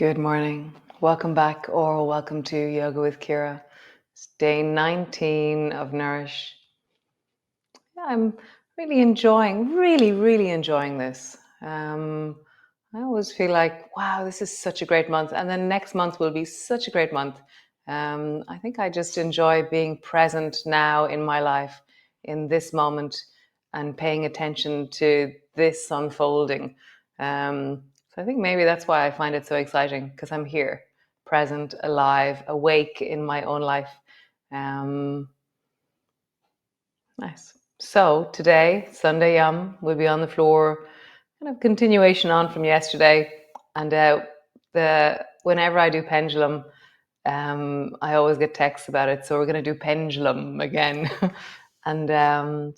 Good morning. Welcome back or welcome to Yoga with Ciara. It's day 19 of Nourish. I'm really enjoying this. I always feel like, wow, this is such a great month. And then next month will be such a great month. I think I just enjoy being present now in my life, in this moment, and paying attention to this unfolding. So I think maybe that's why I find it so exciting, because I'm here, present, alive, awake in my own life. Nice. So today, Sunday Yum, we'll be on the floor, kind of continuation on from yesterday. And whenever I do pendulum, I always get texts about it. So we're going to do pendulum again. And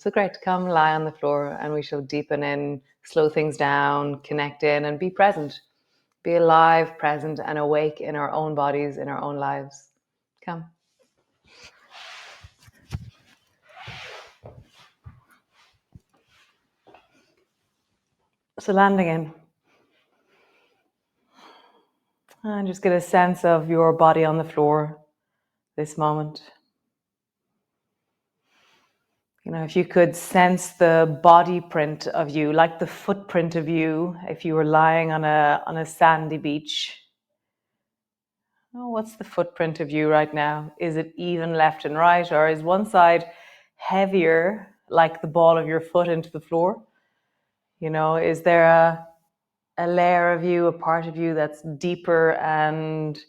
so great, come lie on the floor and we shall deepen in, slow things down, connect in and be present. Be alive, present and awake in our own bodies, in our own lives. Come. So landing in. And just get a sense of your body on the floor this moment. You know, if you could sense the body print of you, like the footprint of you, if you were lying on a sandy beach. Oh, what's the footprint of you right now? Is it even left and right, or is one side heavier, like the ball of your foot into the floor? You know, is there a layer of you, a part of you that's deeper and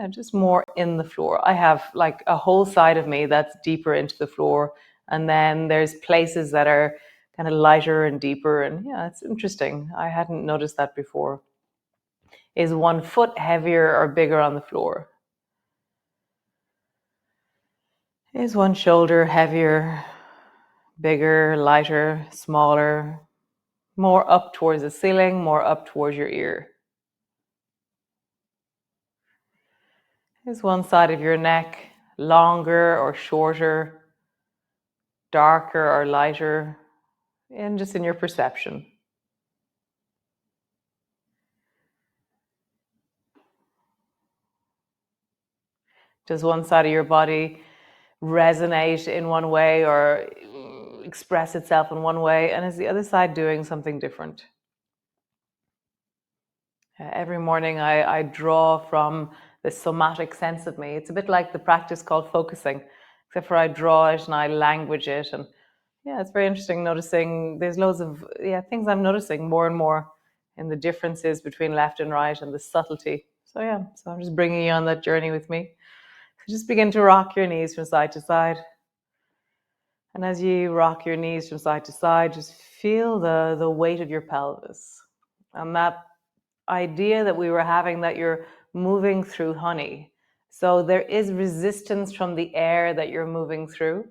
just more in the floor? I have like a whole side of me that's deeper into the floor, and then there's places that are kind of lighter and deeper, and it's interesting. I hadn't noticed that before. Is one foot heavier or bigger on the floor? Is one shoulder heavier, bigger, lighter, smaller, more up towards the ceiling, more up towards your ear? Is one side of your neck longer or shorter, darker or lighter, and just in your perception? Does one side of your body resonate in one way or express itself in one way, and is the other side doing something different? Every morning I draw from the somatic sense of me. It's a bit like the practice called focusing, except for I draw it and I language it. And it's very interesting noticing there's loads of things I'm noticing more and more in the differences between left and right and the subtlety. So I'm just bringing you on that journey with me. So just begin to rock your knees from side to side. And as you rock your knees from side to side, just feel the weight of your pelvis. And that idea that we were having that you're moving through honey. So there is resistance from the air that you're moving through.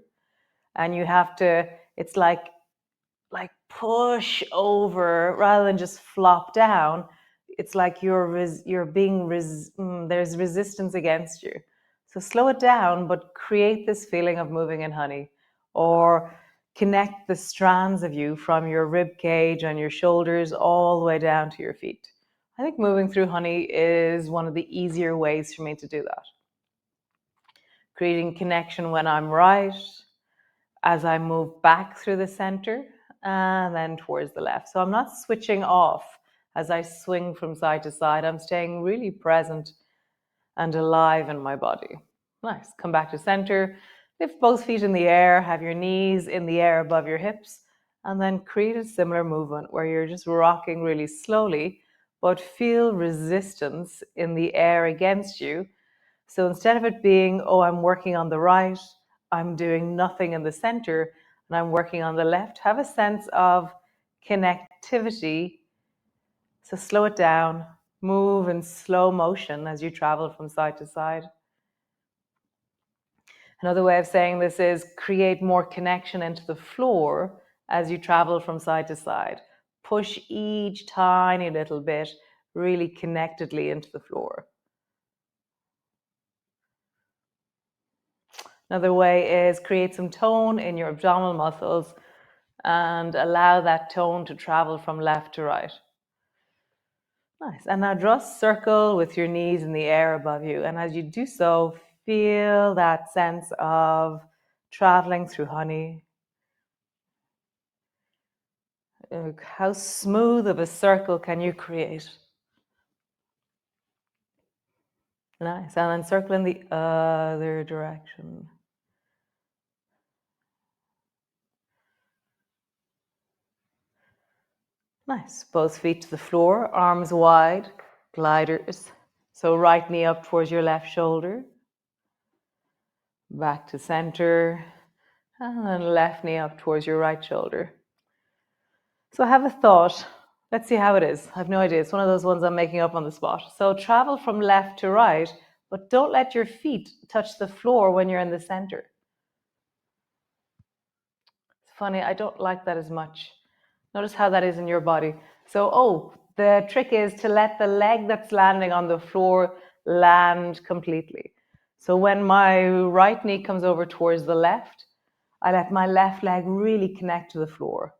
And you have to, it's like push over rather than just flop down. It's like you're being, there's resistance against you. So slow it down, but create this feeling of moving in honey, or connect the strands of you from your rib cage and your shoulders all the way down to your feet. I think moving through honey is one of the easier ways for me to do that. Creating connection when I'm right, as I move back through the center, and then towards the left. So I'm not switching off as I swing from side to side. I'm staying really present and alive in my body. Nice. Come back to center. Lift both feet in the air. Have your knees in the air above your hips. And then create a similar movement where you're just rocking really slowly, but feel resistance in the air against you. So instead of it being, oh, I'm working on the right, I'm doing nothing in the center, and I'm working on the left, have a sense of connectivity. So slow it down, move in slow motion as you travel from side to side. Another way of saying this is create more connection into the floor as you travel from side to side. Push each tiny little bit really connectedly into the floor. Another way is create some tone in your abdominal muscles and allow that tone to travel from left to right. Nice. And now draw a circle with your knees in the air above you. And as you do so, feel that sense of traveling through honey. How smooth of a circle can you create? Nice. And then circle in the other direction. Nice. Both feet to the floor, arms wide, gliders. So right knee up towards your left shoulder. Back to center. And then left knee up towards your right shoulder. So have a thought. Let's see how it is. I have no idea. It's one of those ones I'm making up on the spot. So travel from left to right, but don't let your feet touch the floor when you're in the center. It's funny, I don't like that as much. Notice how that is in your body. So, the trick is to let the leg that's landing on the floor land completely. So when my right knee comes over towards the left, I let my left leg really connect to the floor.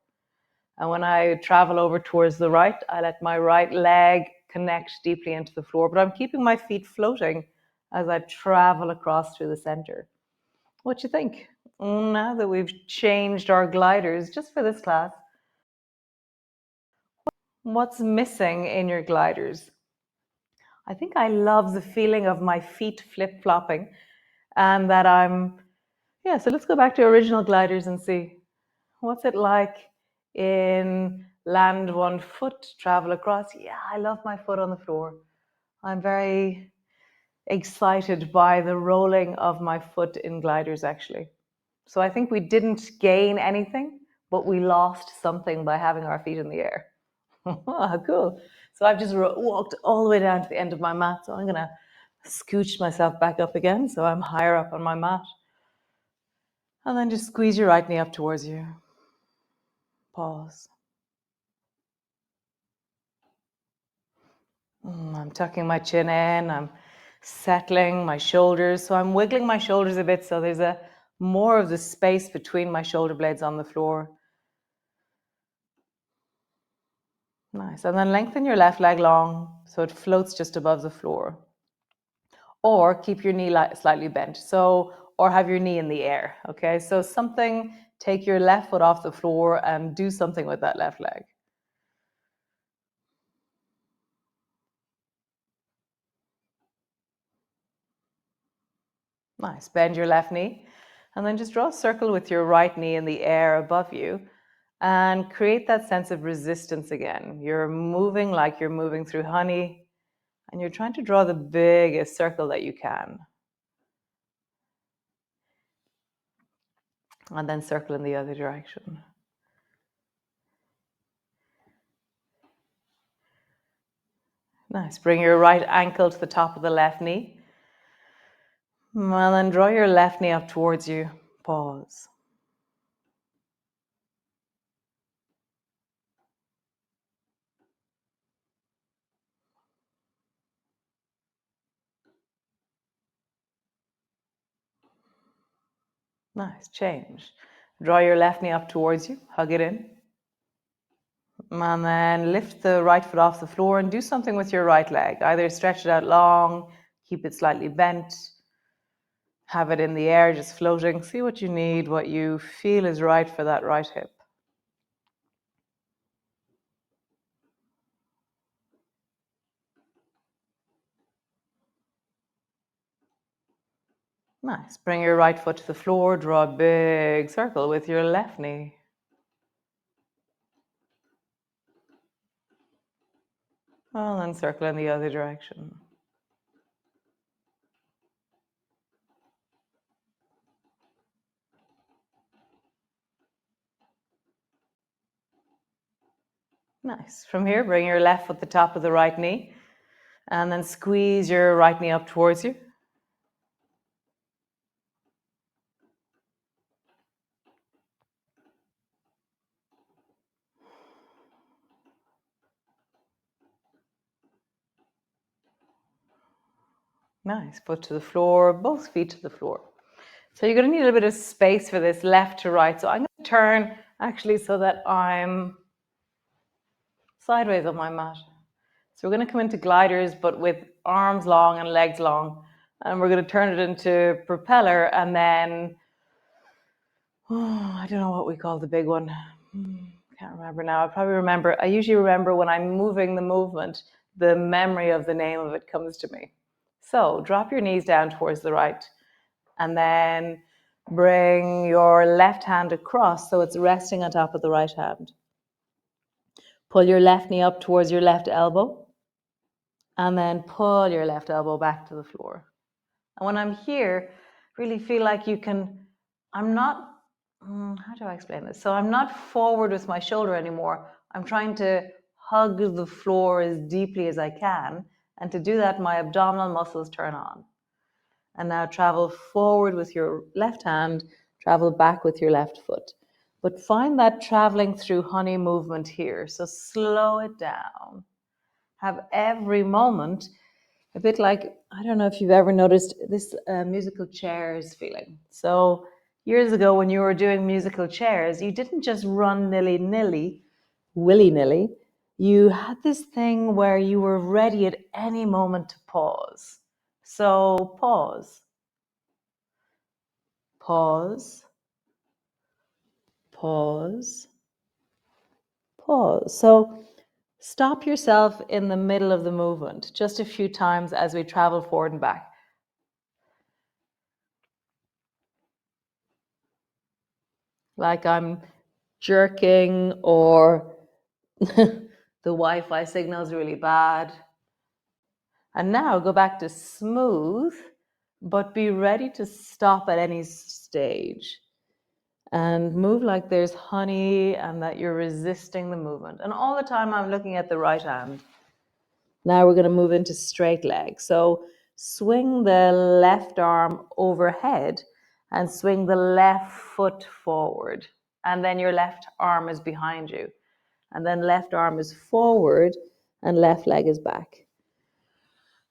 And when I travel over towards the right, I let my right leg connect deeply into the floor. But I'm keeping my feet floating as I travel across through the center. What do you think? Now that we've changed our gliders just for this class, what's missing in your gliders? I think I love the feeling of my feet flip-flopping and that so let's go back to original gliders and see. What's it like in land one foot, travel across? Yeah, I love my foot on the floor. I'm very excited by the rolling of my foot in gliders, actually. So I think we didn't gain anything, but we lost something by having our feet in the air. Oh, cool. So I've just walked all the way down to the end of my mat. So I'm going to scooch myself back up again so I'm higher up on my mat. And then just squeeze your right knee up towards you. Pause. I'm tucking my chin in. I'm settling my shoulders. So I'm wiggling my shoulders a bit so there's more of the space between my shoulder blades on the floor. Nice. And then lengthen your left leg long so it floats just above the floor. Or keep your knee slightly bent. Or have your knee in the air. Okay. So take your left foot off the floor and do something with that left leg. Nice. Bend your left knee. And then just draw a circle with your right knee in the air above you and create that sense of resistance again. You're moving like you're moving through honey and you're trying to draw the biggest circle that you can. And then circle in the other direction. Nice. Bring your right ankle to the top of the left knee. And then draw your left knee up towards you. Pause. Nice. Change. Draw your left knee up towards you. Hug it in. And then lift the right foot off the floor and do something with your right leg. Either stretch it out long, keep it slightly bent, have it in the air, just floating. See what you need, what you feel is right for that right hip. Nice. Bring your right foot to the floor, draw a big circle with your left knee. And then circle in the other direction. Nice. From here, bring your left foot to the top of the right knee and then squeeze your right knee up towards you. Nice. Foot to the floor, both feet to the floor. So you're going to need a little bit of space for this left to right. So I'm going to turn actually so that I'm sideways on my mat. So we're going to come into gliders, but with arms long and legs long. And we're going to turn it into propeller, and then, I don't know what we call the big one. Can't remember now. I usually remember when I'm moving the movement, the memory of the name of it comes to me. So drop your knees down towards the right, and then bring your left hand across so it's resting on top of the right hand. Pull your left knee up towards your left elbow, and then pull your left elbow back to the floor. And when I'm here, really feel like I'm not, how do I explain this? So I'm not forward with my shoulder anymore. I'm trying to hug the floor as deeply as I can. And to do that, my abdominal muscles turn on. And now travel forward with your left hand, travel back with your left foot. But find that traveling through honey movement here. So slow it down. Have every moment a bit like, I don't know if you've ever noticed this musical chairs feeling. So years ago when you were doing musical chairs, you didn't just run willy-nilly. You had this thing where you were ready at any moment to pause. So pause, pause, pause, pause. So stop yourself in the middle of the movement just a few times as we travel forward and back. Like I'm jerking, or the Wi-Fi signal is really bad. And now go back to smooth, but be ready to stop at any stage and move like there's honey and that you're resisting the movement. And all the time I'm looking at the right hand. Now we're going to move into straight leg. So swing the left arm overhead and swing the left foot forward. And then your left arm is behind you. And then left arm is forward and left leg is back.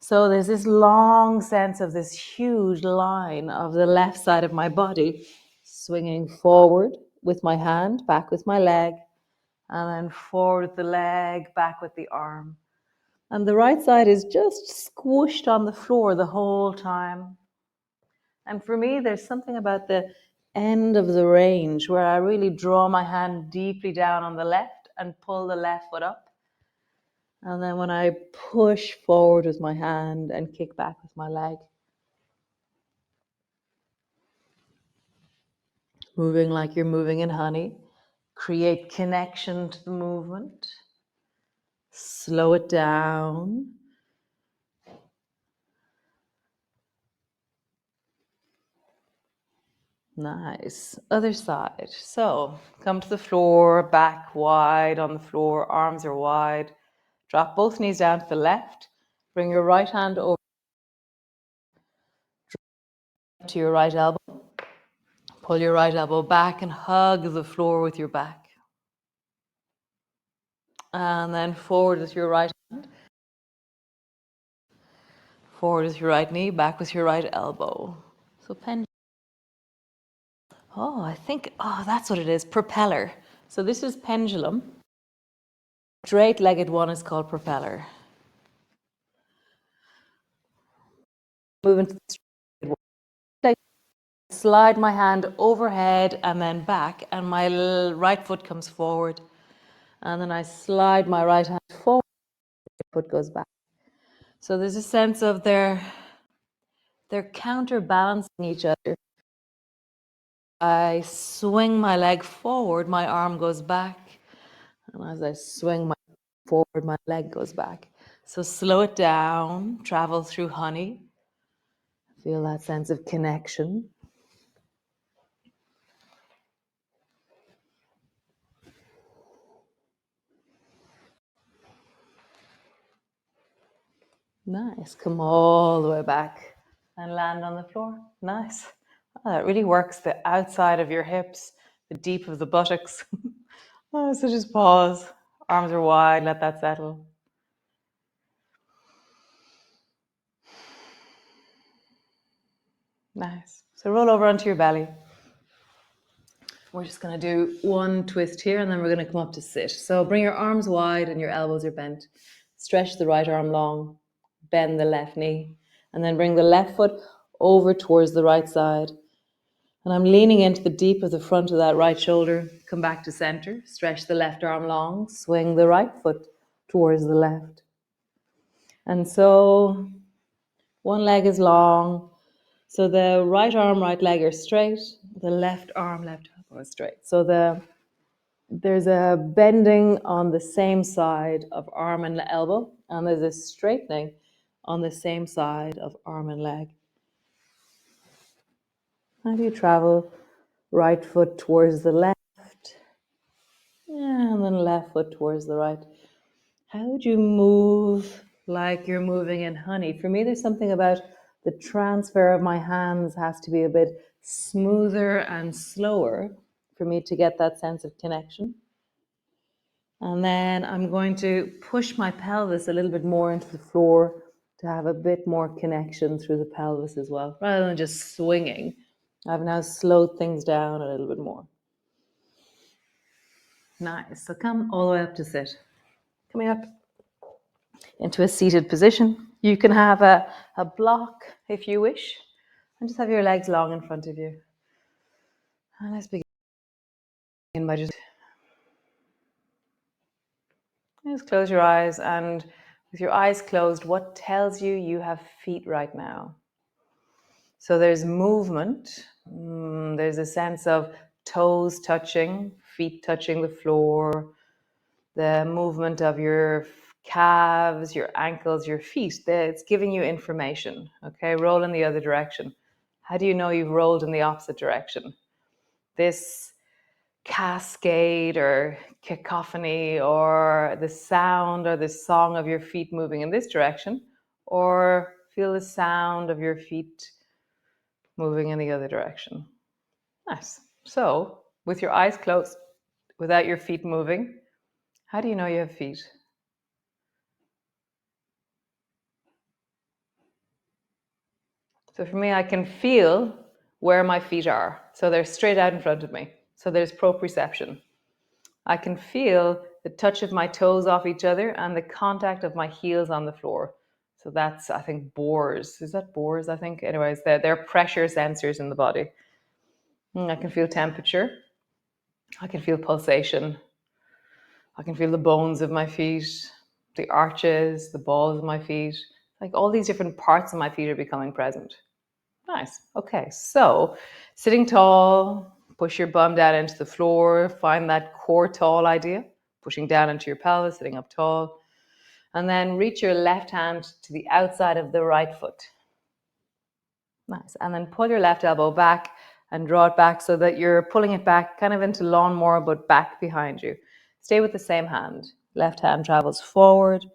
So there's this long sense of this huge line of the left side of my body swinging forward with my hand, back with my leg, and then forward with the leg, back with the arm. And the right side is just squished on the floor the whole time. And for me, there's something about the end of the range where I really draw my hand deeply down on the left and pull the left foot up. And then when I push forward with my hand and kick back with my leg. Moving like you're moving in honey. Create connection to the movement. Slow it down. Nice. Other side. So come to the floor, back wide on the floor, arms are wide. Drop both knees down to the left. Bring your right hand over to your right elbow. Pull your right elbow back and hug the floor with your back. And then forward with your right hand. Forward with your right knee, back with your right elbow. So pendulum. That's what it is, propeller. So this is pendulum. Straight-legged one is called propeller. Move into the straight one. Slide my hand overhead and then back, and my right foot comes forward. And then I slide my right hand forward, foot goes back. So there's a sense of they're counterbalancing each other. I swing my leg forward, my arm goes back. And as I swing my forward, my leg goes back. So slow it down, travel through honey. Feel that sense of connection. Nice. Come all the way back and land on the floor. Nice. Oh, that really works the outside of your hips, the deep of the buttocks. So just pause. Arms are wide. Let that settle. Nice. So roll over onto your belly. We're just going to do one twist here, and then we're going to come up to sit. So bring your arms wide and your elbows are bent. Stretch the right arm long, bend the left knee, and then bring the left foot over towards the right side. And I'm leaning into the deep of the front of that right shoulder. Come back to center, stretch the left arm long, swing the right foot towards the left. And so one leg is long, so the right arm, right leg are straight, the left arm, left elbow is straight. So there's a bending on the same side of arm and elbow, and there's a straightening on the same side of arm and leg. How do you travel? Right foot towards the left, and then left foot towards the right. How would you move like you're moving in honey? For me, there's something about the transfer of my hands has to be a bit smoother and slower for me to get that sense of connection. And then I'm going to push my pelvis a little bit more into the floor to have a bit more connection through the pelvis as well, rather than just swinging. I've now slowed things down a little bit more. Nice. So come all the way up to sit. Coming up into a seated position. You can have a block if you wish, and just have your legs long in front of you. And let's begin by just close your eyes, and with your eyes closed, what tells you you have feet right now? So there's movement, there's a sense of toes touching, feet touching the floor, the movement of your calves, your ankles, your feet. It's giving you information. Okay, roll in the other direction. How do you know you've rolled in the opposite direction? This cascade or cacophony or the sound or the song of your feet moving in this direction, or feel the sound of your feet moving in the other direction. Nice. So with your eyes closed, without your feet moving, how do you know you have feet? So for me, I can feel where my feet are. So they're straight out in front of me. So there's proprioception. I can feel the touch of my toes off each other and the contact of my heels on the floor. So that's, I think, bores. Is that bores, I think? Anyways, they're pressure sensors in the body. I can feel temperature. I can feel pulsation. I can feel the bones of my feet, the arches, the balls of my feet. Like all these different parts of my feet are becoming present. Nice. Okay, so sitting tall, push your bum down into the floor, find that core tall idea, pushing down into your pelvis, sitting up tall, and then reach your left hand to the outside of the right foot. Nice. And then pull your left elbow back and draw it back so that you're pulling it back kind of into lawnmower, but back behind you. Stay with the same hand. Left hand travels forward,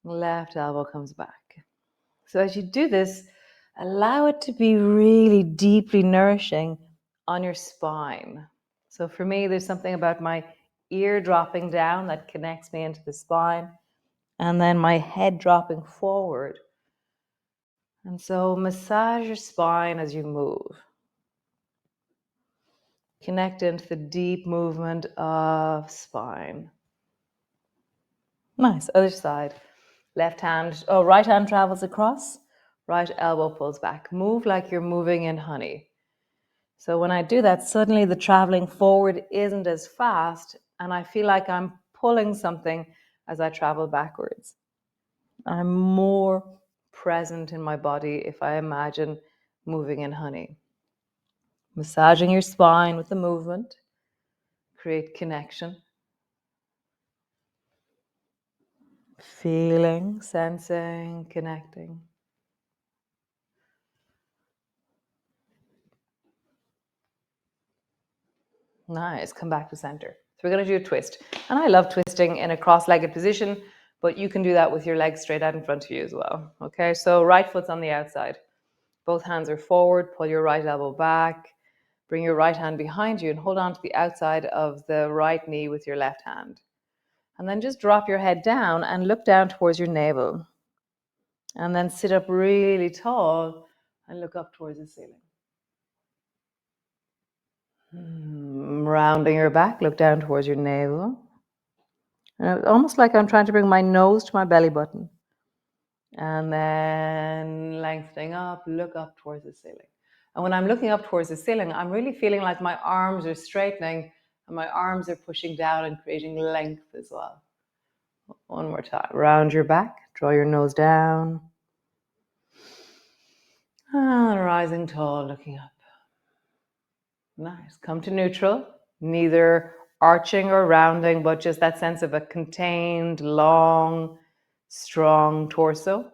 left elbow comes back. So as you do this, allow it to be really deeply nourishing on your spine. So for me, there's something about my ear dropping down that connects me into the spine, and then my head dropping forward. And so massage your spine as you move. Connect into the deep movement of spine. Nice. Other side. Right hand travels across, right elbow pulls back. Move like you're moving in honey. So when I do that, suddenly the traveling forward isn't as fast, and I feel like I'm pulling something as I travel backwards. I'm more present in my body if I imagine moving in honey. Massaging your spine with the movement, create connection. Feeling, sensing, connecting. Nice. Come back to center. So we're going to do a twist. And I love twisting in a cross-legged position, but you can do that with your legs straight out in front of you as well. Okay, so right foot's on the outside. Both hands are forward. Pull your right elbow back. Bring your right hand behind you and hold on to the outside of the right knee with your left hand. And then just drop your head down and look down towards your navel. And then sit up really tall and look up towards the ceiling. Rounding your back, look down towards your navel. And it's almost like I'm trying to bring my nose to my belly button. And then lengthening up, look up towards the ceiling. And when I'm looking up towards the ceiling, I'm really feeling like my arms are straightening and my arms are pushing down and creating length as well. One more time. Round your back, draw your nose down. And rising tall, looking up. Nice. Come to neutral, neither arching or rounding, but just that sense of a contained, long, strong torso.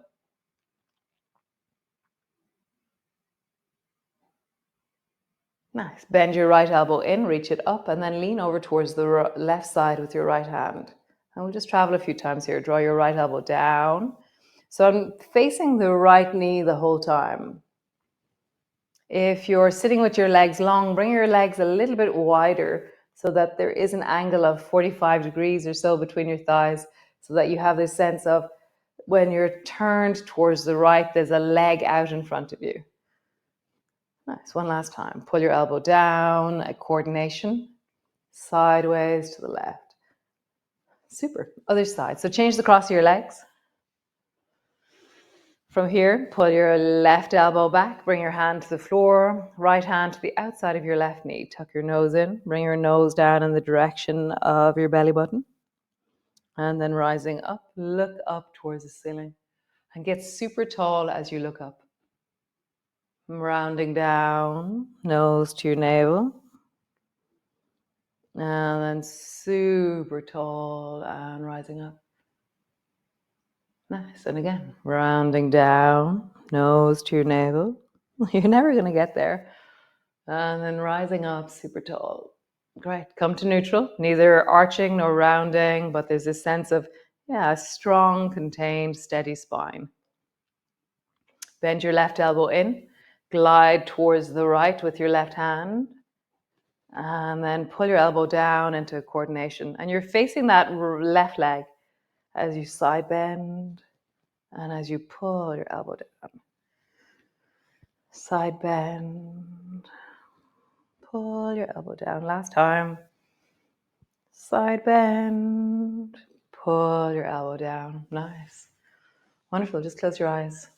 Nice. Bend your right elbow in, reach it up, and then lean over towards the left side with your right hand. And we'll just travel a few times here. Draw your right elbow down. So I'm facing the right knee the whole time. If you're sitting with your legs long, bring your legs a little bit wider so that there is an angle of 45 degrees or so between your thighs, so that you have this sense of when you're turned towards the right, there's a leg out in front of you. Nice. One last time. Pull your elbow down, a coordination, sideways to the left. Super. Other side. So change the cross of your legs. From here, pull your left elbow back, bring your hand to the floor, right hand to the outside of your left knee. Tuck your nose in, bring your nose down in the direction of your belly button. And then rising up, look up towards the ceiling and get super tall as you look up. Rounding down, nose to your navel. And then super tall and rising up. Nice. And again, rounding down, nose to your navel. You're never going to get there. And then rising up super tall. Great. Come to neutral, neither arching nor rounding, but there's this sense of, a strong, contained, steady spine. Bend your left elbow in, glide towards the right with your left hand, and then pull your elbow down into coordination. And you're facing that left leg as you side bend and as you pull your elbow down. Side bend, pull your elbow down. Last time. Side bend, pull your elbow down. Nice. Wonderful. Just close your eyes.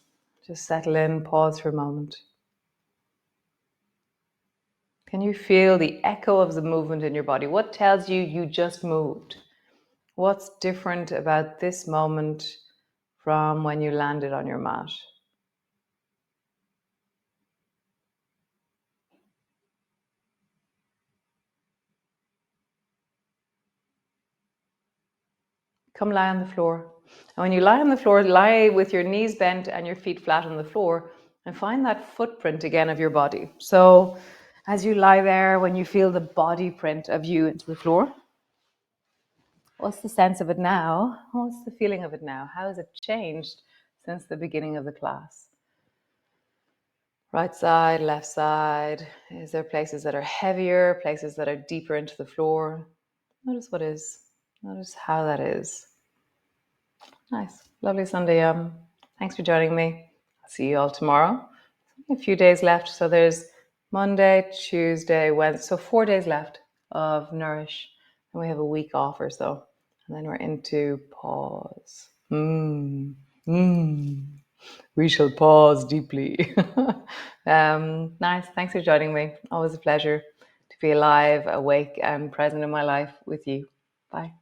Just settle in, pause for a moment. Can you feel the echo of the movement in your body? What tells you you just moved? What's different about this moment from when you landed on your mat? Come lie on the floor. And when you lie on the floor, lie with your knees bent and your feet flat on the floor and find that footprint again of your body. So as you lie there, when you feel the body print of you into the floor, what's the sense of it now? What's the feeling of it now? How has it changed since the beginning of the class? Right side, left side. Is there places that are heavier, places that are deeper into the floor? Notice what is. Notice how that is. Nice. Lovely Sunday. Thanks for joining me. I'll see you all tomorrow. A few days left. So there's Monday, Tuesday, Wednesday. So 4 days left of Nourish. And we have a week off or so. And then we're into pause. We shall pause deeply. Nice. Thanks for joining me. Always a pleasure to be alive, awake, and present in my life with you. Bye.